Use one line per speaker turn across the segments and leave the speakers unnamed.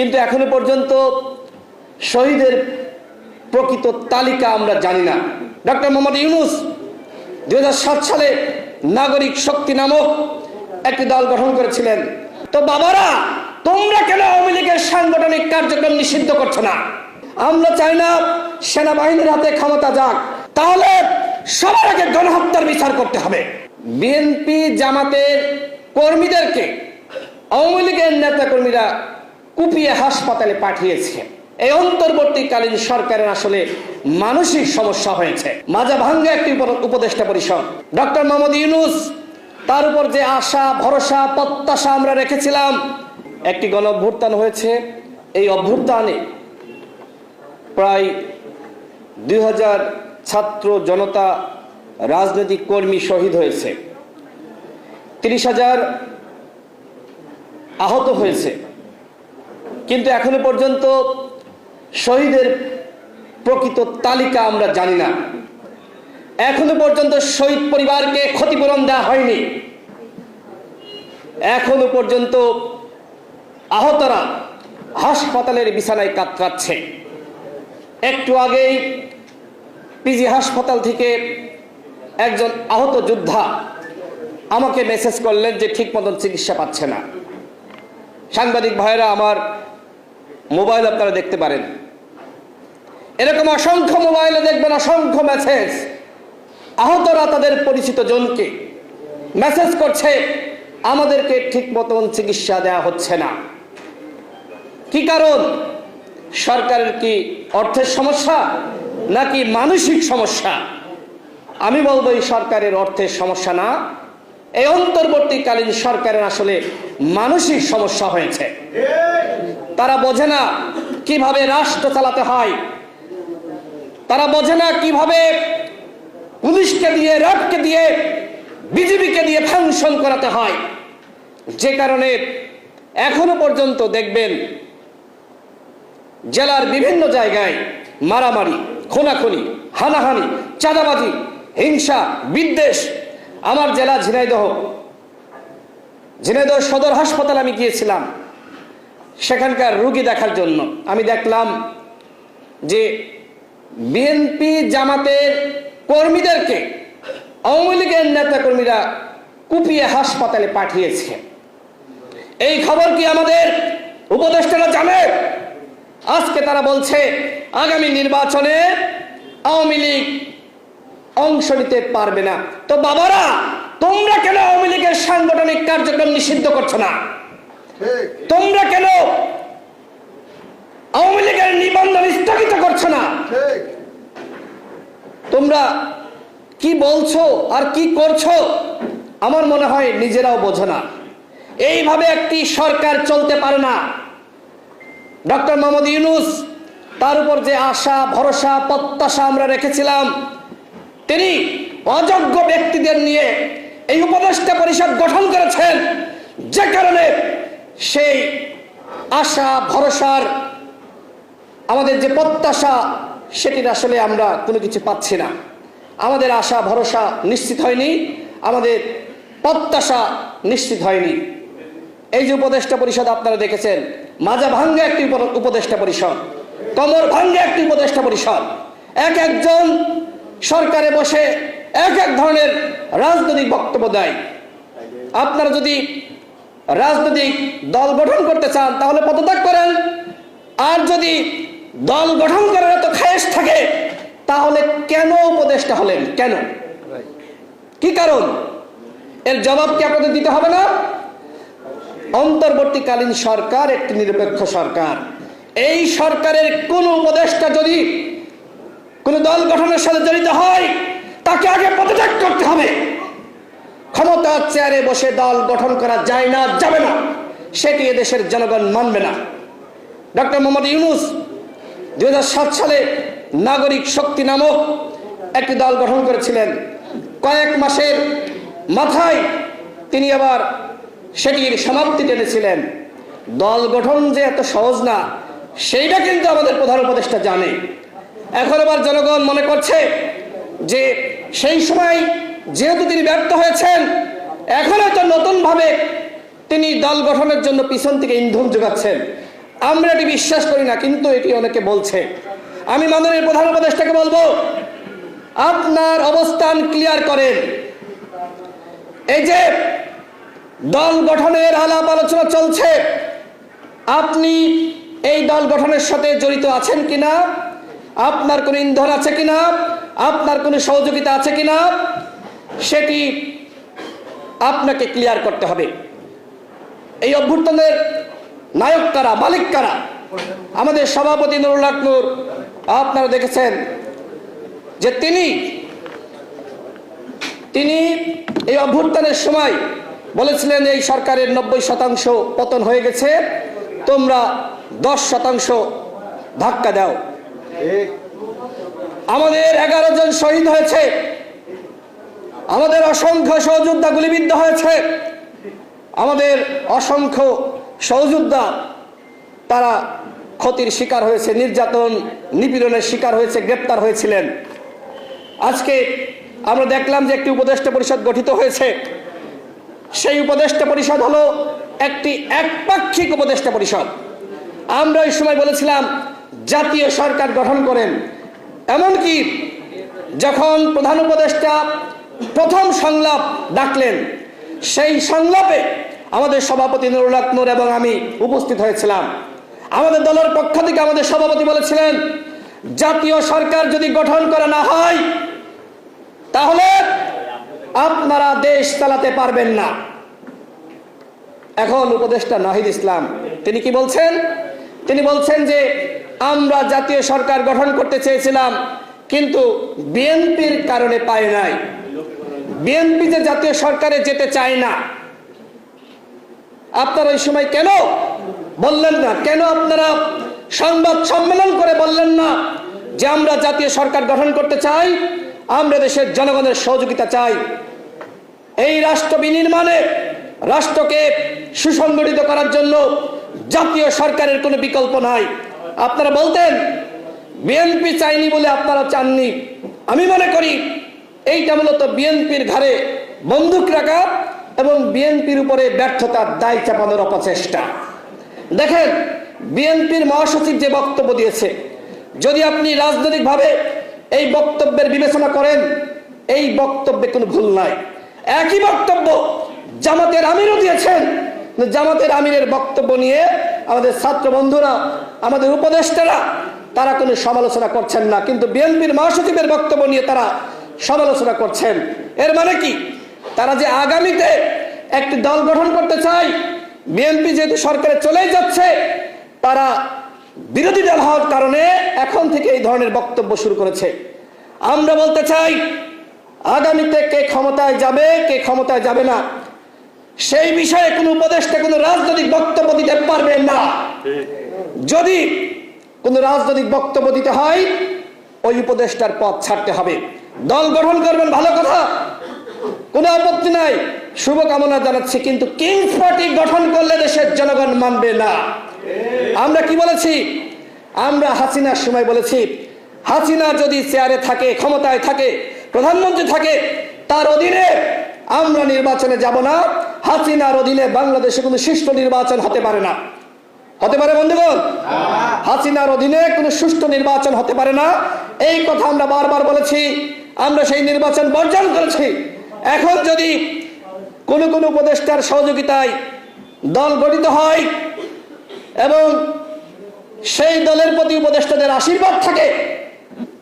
কিন্তু এখনো পর্যন্ত শহীদের প্রকৃত তালিকা আমরা জানি না। ডক্টর মোহাম্মদ ইউনূস 2007 সালে নাগরিক শক্তি নামক একটি দল গঠন করেছিলেন। তো বাবারা, তোমরা কেন আওয়ামী লীগের সাংগঠনিক কার্যক্রম নিষিদ্ধ করছো না? আমরা চাই না সেনাবাহিনীর হাতে ক্ষমতা যাক, তাহলে সবার আগে গণহত্যার বিচার করতে হবে। বিএনপি জামাতের কর্মীদেরকে আওয়ামী লীগের নেতা কর্মীরা কুপিয়ে হাসপাতালে পাঠিয়েছে। এই অন্তর্বর্তীকালীন সরকারের আসলে মানসিক সমস্যা হয়েছে। মাজা ভাঙ্গা একটি উপদেষ্টা পরিষদ, ডক্টর মোহাম্মদ ইউনূস, তার উপর যে আশা ভরসা প্রত্যাশা আমরা রেখেছিলাম, একটি গণ অভ্যুত্থান হয়েছে। এই অভ্যুত্থানে প্রায় 2000 ছাত্র জনতা রাজনৈতিক কর্মী শহীদ হয়েছে, 30,000 আহত হয়েছে। কিন্তু এখনো পর্যন্ত শহীদের প্রকৃত তালিকা আমরা জানি না। এখনো পর্যন্ত শহীদ পরিবারকে ক্ষতিপূরণ দেওয়া হয়নি। এখনো পর্যন্ত আহতরা হাসপাতালের বিছানায় কাতরাচ্ছে। একটু আগেই পিজি হাসপাতাল থেকে একজন আহত যোদ্ধা আমাকে মেসেজ করলেন যে ঠিক মতন চিকিৎসা পাচ্ছে না। সাংবাদিক ভাইরা, আমার মোবাইল আপনারা দেখতে পারেন, এরকম অসংখ্য মোবাইলে দেখবেন অসংখ্য মেসেজ। আহতরা তাদের পরিচিত জনকে মেসেজ করছে, আমাদেরকে ঠিক মতন চিকিৎসা দেওয়া হচ্ছে না। কি কারণ? সরকারের কি অর্থের সমস্যা নাকি মানসিক সমস্যা? আমি বলবো এই সরকারের অর্থের সমস্যা না, এই অন্তর্বর্তীকালীন সরকারের আসলে মানসিক সমস্যা হয়েছে। তারা বোঝে না কিভাবে রাষ্ট্র চালাতে হয়, তারা বোঝে না কিভাবে পুলিশকে দিয়ে, র্যাবকে দিয়ে, বিজিবিকে দিয়ে ফাংশন করাতে হয়। যে কারণে এখনো পর্যন্ত দেখবেন জেলার বিভিন্ন জায়গায় মারামারি, খুনাখুনি, হানাহানি, চাঁদাবাজি, হিংসা, বিদ্বেষ। আমার জেলা ঝিনাইদহ সদর হাসপাতালে আমি গিয়েছিলাম সেখানকার রোগী দেখার জন্য। আমি দেখলাম যে বিএনপি জামাতের কর্মীদেরকে আওয়ামী লীগের নেতা কর্মীরা কুপিয়ে হাসপাতালে পাঠিয়েছে। এই খবর কি আমাদের উপদেষ্টারা জানে? আজকে তারা বলছে আগামী নির্বাচনে আওয়ামী লীগ অংশ নিতে পারবে না। তো বাবারা, তোমরা কেন আওয়ামী লীগের সাংগঠনিক কার্যক্রম নিষিদ্ধ করছো না? তোমরা কেন আওয়ামী লীগের নিবন্ধন স্থগিত করছো না? তোমরা কি বলছো আর কি করছো আমার মনে হয় নিজেরাও বোঝো না। এইভাবে একটি সরকার চলতে পারে না। ডক্টর মোহাম্মদ ইউনূস, তার উপর যে আশা ভরসা প্রত্যাশা আমরা রেখেছিলাম, তিনি অযোগ্য ব্যক্তিদের নিয়ে এই উপদেষ্টা পরিষদ গঠন করেছেন। যে কারণে সেই আশা ভরসার আমাদের যে প্রত্যাশা, সেটির আসলে আমরা কোনো কিছু পাচ্ছি না। আমাদের আশা ভরসা নিশ্চিত হয়নি, আমাদের প্রত্যাশা নিশ্চিত হয়নি। এই যে উপদেষ্টা পরিষদ আপনারা দেখেছেন, মাজা ভাঙ্গা একটি উপদেষ্টা পরিষদ, কমর ভাঙ্গা একটি উপদেষ্টা পরিষদ। এক একজন সরকারে বসে এক এক ধরনের রাজনৈতিক বক্তব্য দেয়। আপনারা যদি রাজনৈতিক দল গঠন করতে চান তাহলে পদত্যাগ করেন, আর যদি দল গঠন করার এত খায়েশ থাকে তাহলে কেন উপদেষ্টা হলেন? কেন? কি কারণ? এর জবাব কি আপনাদের দিতে হবে না? অন্তর্বর্তীকালীন সরকার একটি নিরপেক্ষ সরকার। এই সরকারের কোন উপদেষ্টা যদি কোন দল গঠনের সাথে জড়িত হয় তাকে আগে পদত্যাগ করতে হবে। ক্ষমতার চেয়ারে বসে দল গঠন করা যায় না, যাবে না, সেটি এদেশের জনগণ মানবে না। ডক্টর মোহাম্মদ ইউনূস 2007 সালে নাগরিক শক্তি নামক একটি দল গঠন করেছিলেন। কয়েক মাসের মাথায় তিনি আবার সেটির সমাপ্তি টেনেছিলেন। দল গঠন যে এত সহজ না সেইটা কিন্তু আমাদের প্রধান উপদেষ্টা জানে। এখন আবার জনগণ মনে করছে যে সেই সময় যেহেতু তিনি ব্যর্থ হয়েছেন, এখন হয়তো নতুন ভাবে তিনি দল গঠনের জন্য পিছন থেকে ইন্ধন যোগাচ্ছেন। আমরা এটি বিশ্বাস করি না, কিন্তু এটি অনেকে বলছে। আমি মাননীয় প্রধান উপদেষ্টাকে বলবো, আপনার অবস্থান ক্লিয়ার করেন। এই যে দল গঠনের আলাপ আলোচনা চলছে, আপনি এই দল গঠনের সাথে জড়িত আছেন কিনা, আপনার কোনো ইন্ধন আছে কিনা, আপনার কোনো সহযোগিতা আছে কিনা, সেটি আপনাকে ক্লিয়ার করতে হবে। এই অভ্যুত্থানের নায়ক কারা, মালিক কারা? আমাদের সভাপতি নুরুল হক নূর, আপনারা দেখেছেন যে তিনি এই অভ্যুত্থানের সময় বলেছিলেন এই সরকারের 90% পতন হয়ে গেছে, তোমরা 10% ধাক্কা দাও। আমাদের 11 জন শহীদ হয়েছে, আমাদের অসংখ্য সহযোদ্ধা গুলিবিদ্ধ হয়েছে, আমাদের অসংখ্য সহযোদ্ধা তারা ক্ষতির শিকার হয়েছে, নির্যাতন নিপীড়নের শিকার হয়েছে, গ্রেপ্তার হয়েছিলেন। আজকে আমরা দেখলাম যে একটি উপদেষ্টা পরিষদ গঠিত হয়েছে। সেই উপদেষ্টা পরিষদ হলো একটি একপাক্ষিক উপদেষ্টা পরিষদ। আমরা ওই সময় বলেছিলাম জাতীয় সরকার গঠন করেন। এমনকি যখন প্রধান উপদেষ্টা প্রথম সংলাপ ডাকলেন, সেই সংলাপে আমাদের সভাপতি নুরুল হক নূর এবং আমি উপস্থিত হয়েছিলাম। আমাদের দলের পক্ষ থেকে আমাদের সভাপতি বলেছিলেন, জাতীয় সরকার যদি গঠন করা না হয় তাহলে আপনারা দেশ চালাতে পারবেন না। এখন উপদেষ্টা নাহিদ ইসলাম তিনি কি বলছেন? তিনি বলছেন যে আমরা জাতীয় সরকার গঠন করতে চেয়েছিলাম, কিন্তু বিএনপির কারণে পায় নাই। বিএনপি যে জাতীয় সরকারে যেতে চায় না, আপনারা ওই সময় কেন বললেন না? কেন আপনারা সংবাদ সম্মেলন করে বললেন না যে আমরা জাতীয় সরকার গঠন করতে চাই, আমরা দেশের জনগণের সহযোগিতা চাই, এই রাষ্ট্র বিনির্মাণে, রাষ্ট্রকে সুসংগঠিত করার জন্য জাতীয় সরকারের কোনো বিকল্প নাই। আপনারা বলতেন বিএনপি চাইনি বলে আপনারা চাননি। আমি মনে করি এইটা মূলত বিএনপির ঘাড়ে বন্দুক রাখা এবং বিএনপির উপরে ব্যর্থতার দায় চাপানোর অপচেষ্টা। দেখেন, বিএনপির মহাসচিব যে বক্তব্য দিয়েছে, যদি আপনি রাজনৈতিকভাবে এই বক্তব্যের বিবেচনা করেন, এই বক্তব্যে কোনো ভুল নাই। একই বক্তব্য জামাতের আমিরও দিয়েছেন। জামাতের আমিরের বক্তব্য নিয়ে আমাদের ছাত্র বন্ধুরা, আমাদের উপদেষ্টারা তারা কোনো সমালোচনা করছেন না, কিন্তু বিএনপির মহাসচিবের বক্তব্য নিয়ে তারা সমালোচনা করছেন। এর মানে কি? তারা যে আগামীতে একটি দল গঠন করতে চায়, বিএনপি যেহেতু সরকারে চলেই যাচ্ছে, তারা বিরোধী দল হওয়ার কারণে এখন থেকে এই ধরনের বক্তব্য শুরু করেছে। আমরা বলতে চাই, আগামীতে কে ক্ষমতায় যাবে, কে ক্ষমতায় যাবে না, সেই বিষয়ে কোনো উপদেষ্টা কোনো রাজনৈতিক বক্তব্য দিতে পারবে না। যদি কোনো রাজনৈতিক বক্তব্য দিতে হয়, ওই উপদেষ্টার পদ ছাড়তে হবে। দল গঠন করবেন, ভালো কথা, কোনো আপত্তি নাই, শুভকামনা জানাচ্ছি, কিন্তু কিংস পার্টি গঠন করলে দেশের জনগণ মানবে না। আমরা কি বলেছি? আমরা হাসিনার সময় বলেছি, হাসিনা যদি চেয়ারে থাকে, ক্ষমতায় থাকে, প্রধানমন্ত্রী থাকে, তার অধীনে আমরা নির্বাচনে যাব না। হাসিনার অধীনে বাংলাদেশে কোনো সুষ্ঠু নির্বাচন হতে পারে না। হতে পারে বন্ধুগণ? হাসিনার অধীনে কোনো সুষ্ঠু নির্বাচন হতে পারে না, এই কথা আমরা বারবার বলেছি। আমরা সেই নির্বাচন বর্জন করেছি। এখন যদি কোনো কোনো উপদেষ্টার সহযোগিতায় দল গঠিত হয় এবং সেই দলের প্রতি উপদেষ্টাদের আশীর্বাদ থাকে,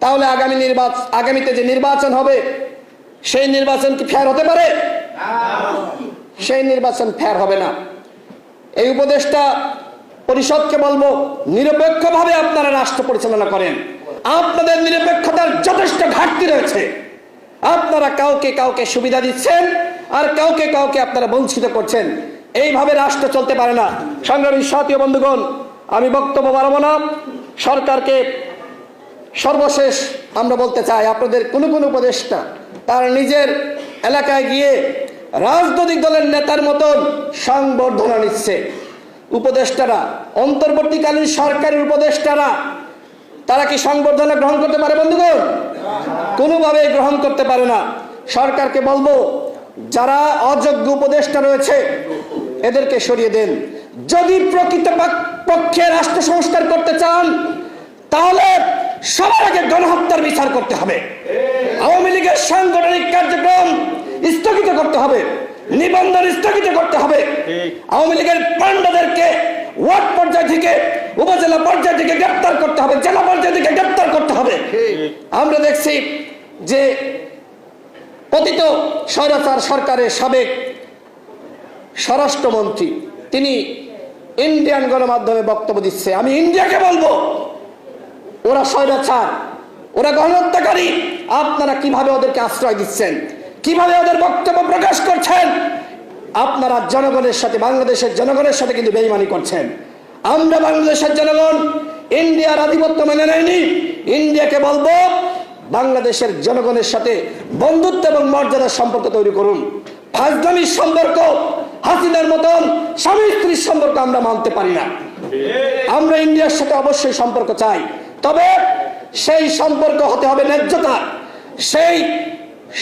তাহলে আগামীতে যে নির্বাচন হবে, সেই নির্বাচন কি ফেয়ার হতে পারে? সেই নির্বাচন ফেয়ার হবে না। এই উপদেষ্টা পরিষদকে বলবো, নিরপেক্ষভাবে আপনারা রাষ্ট্র পরিচালনা করেন। আপনাদের নিরপেক্ষতার যথেষ্ট ঘাটতি রয়েছে। আপনারা কাউকে কাউকে সুবিধা দিচ্ছেন আর কাউকে কাউকে আপনারা বঞ্চিত করছেন। এইভাবে রাষ্ট্র চলতে পারে না। সংগ্রামী সাথী ও বন্ধুগণ, আমি বক্তব্য বাড়াবো না। সরকারকে সর্বশেষ আমরা বলতে চাই, আপনাদের কোনো কোনো উপদেষ্টা তার নিজের এলাকায় গিয়ে রাজনৈতিক দলের নেতার মতন সংবর্ধনা নিচ্ছে। উপদেষ্টারা, অন্তর্বর্তীকালীন সরকারের উপদেষ্টারা, তারা কি সংবর্ধনা গ্রহণ করতে পারে বন্ধুগণ? কোনোভাবে গ্রহণ করতে পারে না। সরকারকে বলবো, যারা অযোগ্য উপদেষ্টা রয়েছে এদেরকে সরিয়ে দেন। যদি প্রকৃত পক্ষে রাষ্ট্র সংস্কার করতে চান তাহলে সবার আগে গণহত্যার বিচার করতে হবে। আওয়ামী লীগের সাংগঠনিক কার্যক্রম স্থগিত করতে হবে, নিবন্ধন স্থগিত করতে হবে। আওয়ামী লীগের পান্ডাদেরকে ওয়ার্ড পর্যায় থেকে, উপজেলা পর্যায় থেকে গ্রেপ্তার করতে হবে, জেলা পর্যায় থেকে গ্রেপ্তার করতে হবে। আমরা দেখছি যে পতিত স্বৈরাচার সরকারের সাবেক স্বরাষ্ট্রমন্ত্রী তিনি ইন্ডিয়ান গণমাধ্যমে বক্তব্য দিচ্ছে। আমি ইন্ডিয়াকে বলবো, ওরা স্বৈরাচার, ওরা গণহত্যাকারী। আপনারা কিভাবে ওদেরকে আশ্রয় দিচ্ছেন, কিভাবে ওদের বক্তব্য প্রকাশ করছেন? আপনারা জনগণের সাথে, বাংলাদেশের জনগণের সাথে কিন্তু বেইমানি করছেন। আমরা বাংলাদেশের জনগণ ইন্ডিয়ার আধিপত্য মেনে নেয়নি। ইন্ডিয়াকে বলবো, বাংলাদেশের জনগণের সাথে বন্ধুত্ব এবং মর্যাদার সম্পর্ক তৈরি করুন। ফাজলামির সম্পর্ক, হাসিনার মতন স্বামী স্ত্রীর সম্পর্ক আমরা মানতে পারি না। আমরা ইন্ডিয়ার সাথে অবশ্যই সম্পর্ক চাই, তবে সেই সম্পর্ক হতে হবে ন্যায্যতা, সেই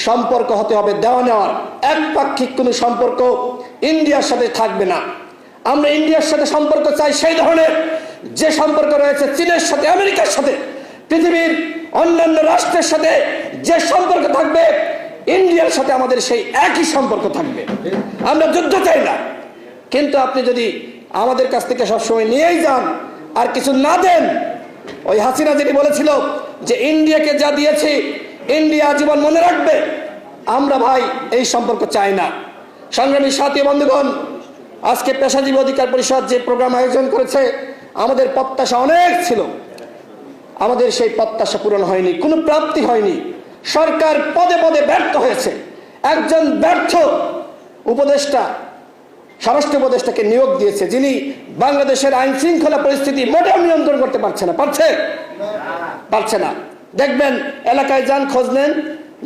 সম্পর্ক হতে হবে দেওয়া নেওয়ার। একপাক্ষিক কোনো সম্পর্ক ইন্ডিয়ার সাথে থাকবে না। আমরা ইন্ডিয়ার সাথে সম্পর্ক চাই সেই ধরনের যে সম্পর্ক রয়েছে চীনের সাথে, আমেরিকার সাথে, পৃথিবীর অন্যান্য রাষ্ট্রের সাথে যে সম্পর্ক থাকবে, ইন্ডিয়ার সাথে আমাদের সেই একই সম্পর্ক থাকবে। আমরা যুদ্ধ চাই না, কিন্তু আপনি যদি আমাদের কাছ থেকে সবসময় নিয়েই যান আর কিছু না দেন, ওই হাসিনা যেটি বলেছিল যে ইন্ডিয়াকে যা দিয়েছি ইন্ডিয়া জীবন মনে রাখবে, আমরা ভাই এই সম্পর্ক চাই না। সংগ্রামী সাথী বন্ধুগণ, আজকে পেশাজীবী অধিকার পরিষদ যে প্রোগ্রাম আয়োজন করেছে, আমাদের প্রত্যাশা অনেক ছিল, আমাদের সেই প্রত্যাশা পূরণ হয়নি, কোনো প্রাপ্তি হয়নি। সরকার পদে পদে ব্যর্থ হয়েছে। একজন ব্যর্থ উপদেষ্টা, স্বরাষ্ট্র উপদেষ্টাকে নিয়োগ দিয়েছে, যিনি বাংলাদেশের আইন শৃঙ্খলা পরিস্থিতি মোটেও নিয়ন্ত্রণ করতে পারছে না। পারছে না। দেখবেন এলাকায় যান, খোঁজ নেন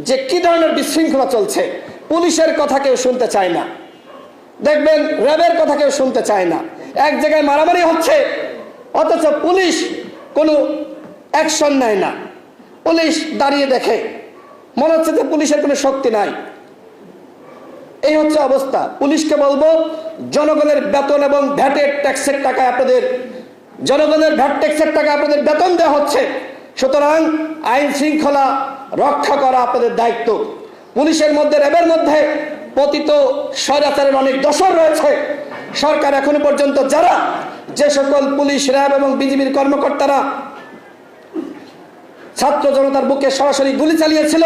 যে কি ধরনের বিশৃঙ্খলা চলছে। পুলিশের কথা কেউ শুনতে চায় না, দেখবেন র্যাবের কথা কেউ শুনতে চায় না। এক জায়গায় মারামারি হচ্ছে, অথচ পুলিশ কোনো অ্যাকশন নেয় না। পুলিশ দাঁড়িয়ে দেখে, মনে হচ্ছে যে পুলিশের কোনো শক্তি নাই। এই হচ্ছে অবস্থা। পুলিশকে বলবো, জনগণের বেতন এবং ভ্যাটের ট্যাক্সের টাকায় আপনাদের, জনগণের ভ্যাট ট্যাক্সের টাকা আপনাদের বেতন দেওয়া হচ্ছে, সুতরাং আইন শৃঙ্খলা রক্ষা করা আপনাদের দায়িত্ব। পুলিশের মধ্যে, র্যাবের মধ্যে পতিত স্বৈরাচারের অনেক দোষর রয়েছে। সরকার এখনো পর্যন্ত যারা, যে সকল পুলিশ, র্যাব এবং বিজিবির কর্মকর্তারা ছাত্র জনতার বুকে সরাসরি গুলি চালিয়েছিল,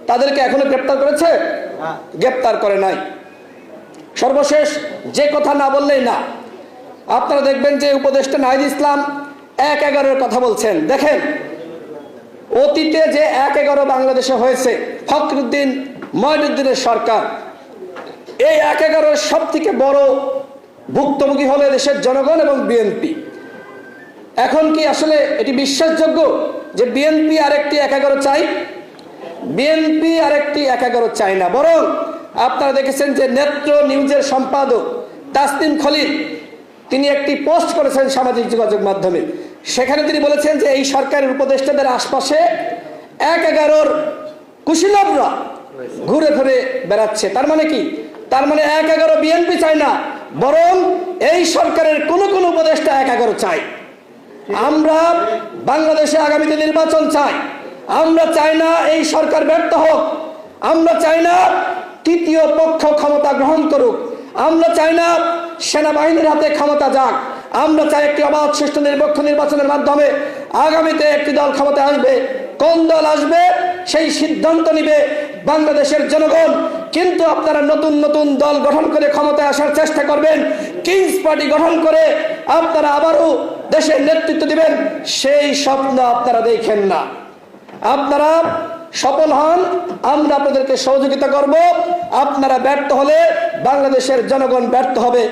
তাদেরকে এখনো গ্রেপ্তার করেছে? গ্রেপ্তার করে নাই। সর্বশেষ যে কথা না বললেই না, আপনারা দেখবেন যে উপদেষ্টা নাহিদ ইসলাম 1/11 কথা বলছেন। দেখেন, অতীতে যে 1/11 বাংলাদেশে হয়েছে, ফখরুদ্দিন মঈনুদ্দিনের সরকার, এই 1/11 সব থেকে বড় ভুক্তভোগী হলো দেশের জনগণ এবং বিএনপি। এখন কি আসলে এটি বিশ্বাসযোগ্য যে বিএনপি আরেকটি 1/11 চাই? বিএনপি আরেকটি 1/11 চাই না, বরং আপনারা দেখেছেন যে নেত্র নিউজের সম্পাদক তাসনিম খলিল তিনি একটি পোস্ট করেছেন সামাজিক যোগাযোগ মাধ্যমে। সেখানে তিনি বলেছেন যে এই সরকারের উপদেষ্টাদের আশপাশে 1/11 কুশীলবরা ঘুরে ঘুরে বেড়াচ্ছে। তার মানে কি? তার মানে 1/11 বিএনপি চায় না, বরং এই সরকারের কোন কোন উপদেষ্টা 1/11 চাই। আমরা বাংলাদেশে আগামীতে নির্বাচন চাই। আমরা চাই না এই সরকার ব্যর্থ হোক। আমরা চাই না তৃতীয় পক্ষ ক্ষমতা গ্রহণ করুক। আমরা চাই না সেনাবাহিনীর হাতে ক্ষমতা যাক। আমরা চাই একটি অবাধ সুষ্ঠু নিরপেক্ষ নির্বাচনের মাধ্যমে আগামীতে একটি দল ক্ষমতায় আসবে। কোন দল আসবে সেই সিদ্ধান্ত নিবে বাংলাদেশের জনগণ। কিন্তু আপনারা নতুন নতুন দল গঠন করে ক্ষমতায় আসার চেষ্টা করবেন, কিংস পার্টি গঠন করে আপনারা আবারও দেশের নেতৃত্ব দিবেন, সেই স্বপ্ন আপনারা দেখেন না। আপনারা সফল হন, আমরা আপনাদেরকে সহযোগিতা করব। আপনারা ব্যর্থ হলে বাংলাদেশের জনগণ ব্যর্থ হবে।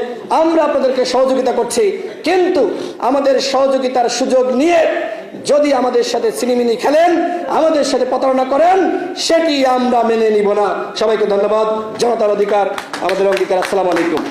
আমরা আপনাদেরকে সহযোগিতা করছি, কিন্তু আমাদের সহযোগিতার সুযোগ নিয়ে যদি আমাদের সাথে ছিনিমিনি খেলেন, আমাদের সাথে প্রতারণা করেন, সেটি আমরা মেনে নিব না। সবাইকে ধন্যবাদ। জনতার অধিকার আমাদের অঙ্গীকার। আসসালামু আলাইকুম।